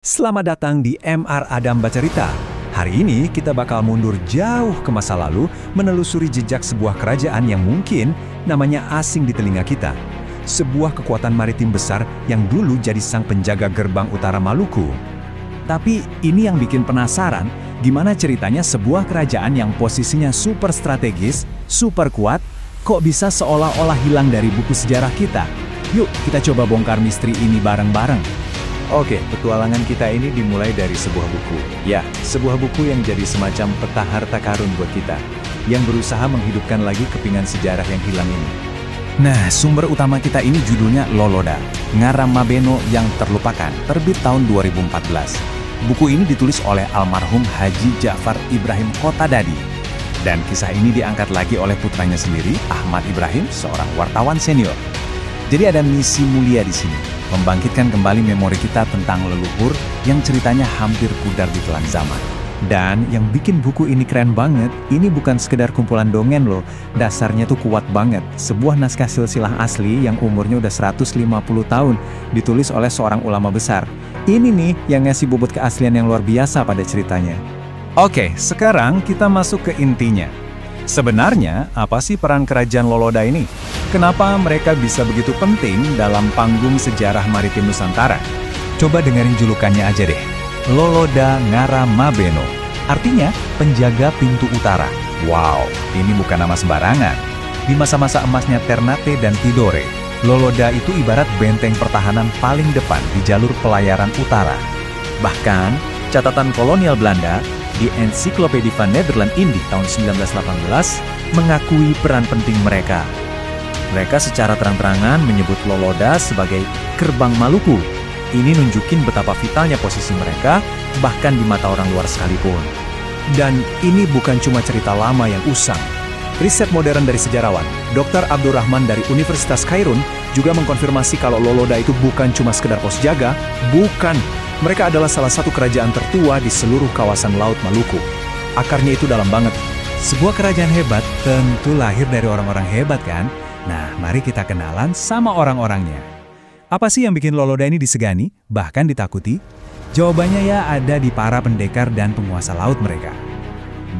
Selamat datang di MR Adam Bacarita. Hari ini kita bakal mundur jauh ke masa lalu menelusuri jejak sebuah kerajaan yang mungkin namanya asing di telinga kita. Sebuah kekuatan maritim besar yang dulu jadi sang penjaga gerbang utara Maluku. Tapi ini yang bikin penasaran, gimana ceritanya sebuah kerajaan yang posisinya super strategis, super kuat, kok bisa seolah-olah hilang dari buku sejarah kita? Yuk kita coba bongkar misteri ini bareng-bareng. Oke, petualangan kita ini dimulai dari sebuah buku. Ya, sebuah buku yang jadi semacam peta harta karun buat kita, yang berusaha menghidupkan lagi kepingan sejarah yang hilang ini. Nah, sumber utama kita ini judulnya Loloda, Ngaram Mabeno yang Terlupakan, terbit tahun 2014. Buku ini ditulis oleh almarhum Haji Ja'far Ibrahim Kotadadi. Dan kisah ini diangkat lagi oleh putranya sendiri, Ahmad Ibrahim, seorang wartawan senior. Jadi ada misi mulia di sini, membangkitkan kembali memori kita tentang leluhur yang ceritanya hampir pudar di telan zaman. Dan yang bikin buku ini keren banget, ini bukan sekedar kumpulan dongeng loh, dasarnya tuh kuat banget. Sebuah naskah silsilah asli yang umurnya udah 150 tahun, ditulis oleh seorang ulama besar. Ini nih yang ngasih bobot keaslian yang luar biasa pada ceritanya. Oke, sekarang kita masuk ke intinya. Sebenarnya, apa sih peran kerajaan Loloda ini? Kenapa mereka bisa begitu penting dalam panggung sejarah maritim Nusantara? Coba dengerin julukannya aja deh. Loloda Ngaram Mabeno. Artinya, penjaga pintu utara. Wow, ini bukan nama sembarangan. Di masa-masa emasnya Ternate dan Tidore, Loloda itu ibarat benteng pertahanan paling depan di jalur pelayaran utara. Bahkan, catatan kolonial Belanda di Encyclopedie van Nederland Indië tahun 1918 mengakui peran penting mereka. Mereka secara terang-terangan menyebut Loloda sebagai gerbang Maluku. Ini nunjukin betapa vitalnya posisi mereka, bahkan di mata orang luar sekalipun. Dan ini bukan cuma cerita lama yang usang. Riset modern dari sejarawan, Dr. Abdurrahman dari Universitas Kairun juga mengkonfirmasi kalau Loloda itu bukan cuma sekedar pos jaga, bukan. Mereka adalah salah satu kerajaan tertua di seluruh kawasan Laut Maluku. Akarnya itu dalam banget. Sebuah kerajaan hebat tentu lahir dari orang-orang hebat kan? Nah, mari kita kenalan sama orang-orangnya. Apa sih yang bikin Loloda ini disegani, bahkan ditakuti? Jawabannya ya ada di para pendekar dan penguasa laut mereka.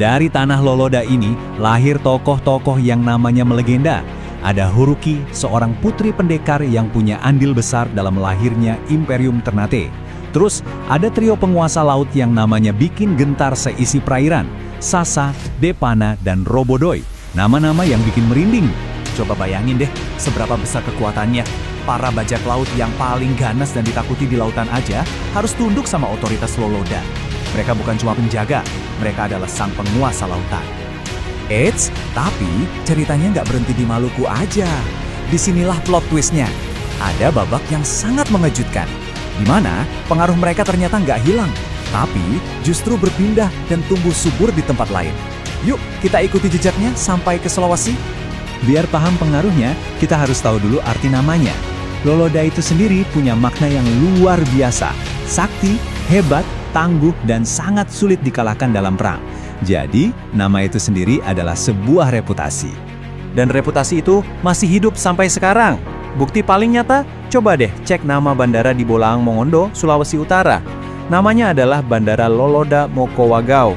Dari tanah Loloda ini lahir tokoh-tokoh yang namanya melegenda. Ada Huruki, seorang putri pendekar yang punya andil besar dalam lahirnya Imperium Ternate. Terus ada trio penguasa laut yang namanya bikin gentar seisi perairan, Sasa, Depana, dan Robodoy. Nama-nama yang bikin merinding. Coba bayangin deh, seberapa besar kekuatannya. Para bajak laut yang paling ganas dan ditakuti di lautan aja harus tunduk sama otoritas Loloda. Mereka bukan cuma penjaga, mereka adalah sang penguasa lautan. Eits, tapi ceritanya nggak berhenti di Maluku aja. Disinilah plot twistnya. Ada babak yang sangat mengejutkan, di mana pengaruh mereka ternyata nggak hilang, tapi justru berpindah dan tumbuh subur di tempat lain. Yuk, kita ikuti jejaknya sampai ke Sulawesi. Biar paham pengaruhnya, kita harus tahu dulu arti namanya. Loloda itu sendiri punya makna yang luar biasa. Sakti, hebat, tangguh, dan sangat sulit dikalahkan dalam perang. Jadi, nama itu sendiri adalah sebuah reputasi. Dan reputasi itu masih hidup sampai sekarang. Bukti paling nyata, coba deh cek nama bandara di Bolaang Mongondo, Sulawesi Utara. Namanya adalah Bandara Loloda Mokowagau.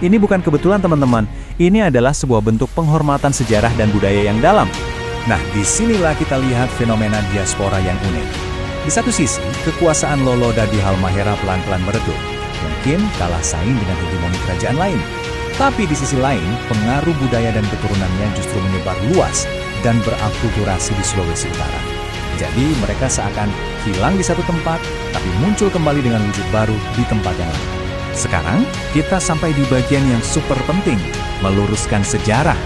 Ini bukan kebetulan teman-teman. Ini adalah sebuah bentuk penghormatan sejarah dan budaya yang dalam. Nah, disinilah kita lihat fenomena diaspora yang unik. Di satu sisi, kekuasaan Loloda di Halmahera pelan-pelan meredup. Mungkin kalah saing dengan hegemoni kerajaan lain. Tapi di sisi lain, pengaruh budaya dan keturunannya justru menyebar luas dan berakulturasi di Sulawesi Utara. Jadi mereka seakan hilang di satu tempat, tapi muncul kembali dengan wujud baru di tempat yang lain. Sekarang, kita sampai di bagian yang super penting, meluruskan sejarah.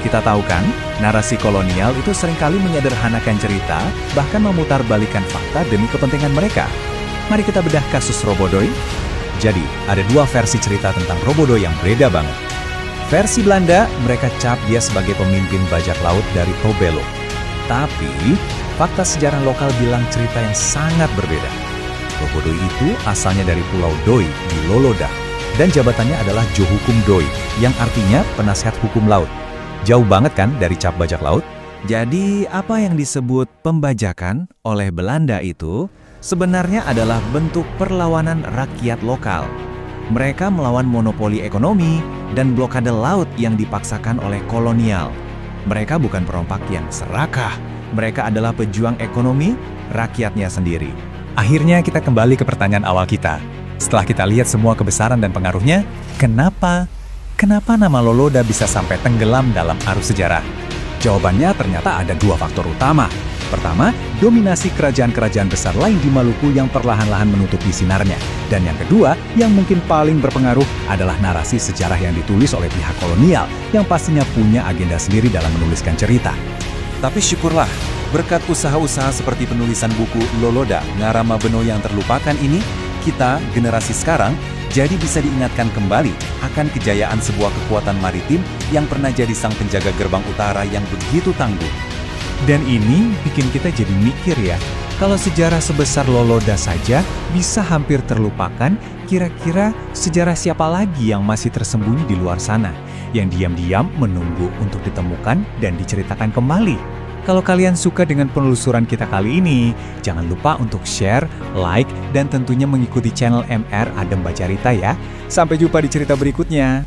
Kita tahu kan, narasi kolonial itu seringkali menyederhanakan cerita, bahkan memutarbalikkan fakta demi kepentingan mereka. Mari kita bedah kasus Robodoy. Jadi, ada dua versi cerita tentang Robodoy yang beda banget. Versi Belanda, mereka cap dia sebagai pemimpin bajak laut dari Tobelo. Tapi, fakta sejarah lokal bilang cerita yang sangat berbeda. Robodoy itu asalnya dari Pulau Doi di Loloda, dan jabatannya adalah Johukum Doi, yang artinya penasihat hukum laut. Jauh banget kan dari cap bajak laut? Jadi, apa yang disebut pembajakan oleh Belanda itu sebenarnya adalah bentuk perlawanan rakyat lokal. Mereka melawan monopoli ekonomi dan blokade laut yang dipaksakan oleh kolonial. Mereka bukan perompak yang serakah, mereka adalah pejuang ekonomi rakyatnya sendiri. Akhirnya kita kembali ke pertanyaan awal kita. Setelah kita lihat semua kebesaran dan pengaruhnya, kenapa nama Loloda bisa sampai tenggelam dalam arus sejarah? Jawabannya ternyata ada dua faktor utama. Pertama, dominasi kerajaan-kerajaan besar lain di Maluku yang perlahan-lahan menutupi sinarnya. Dan yang kedua, yang mungkin paling berpengaruh adalah narasi sejarah yang ditulis oleh pihak kolonial yang pastinya punya agenda sendiri dalam menuliskan cerita. Tapi syukurlah, berkat usaha-usaha seperti penulisan buku Loloda, Ngarama Beno yang terlupakan ini, kita, generasi sekarang, jadi bisa diingatkan kembali akan kejayaan sebuah kekuatan maritim yang pernah jadi sang penjaga gerbang utara yang begitu tangguh. Dan ini bikin kita jadi mikir ya, kalau sejarah sebesar Loloda saja bisa hampir terlupakan, kira-kira sejarah siapa lagi yang masih tersembunyi di luar sana, yang diam-diam menunggu untuk ditemukan dan diceritakan kembali? Kalau kalian suka dengan penelusuran kita kali ini, jangan lupa untuk share, like, dan tentunya mengikuti channel MR Adem Bacarita ya. Sampai jumpa di cerita berikutnya.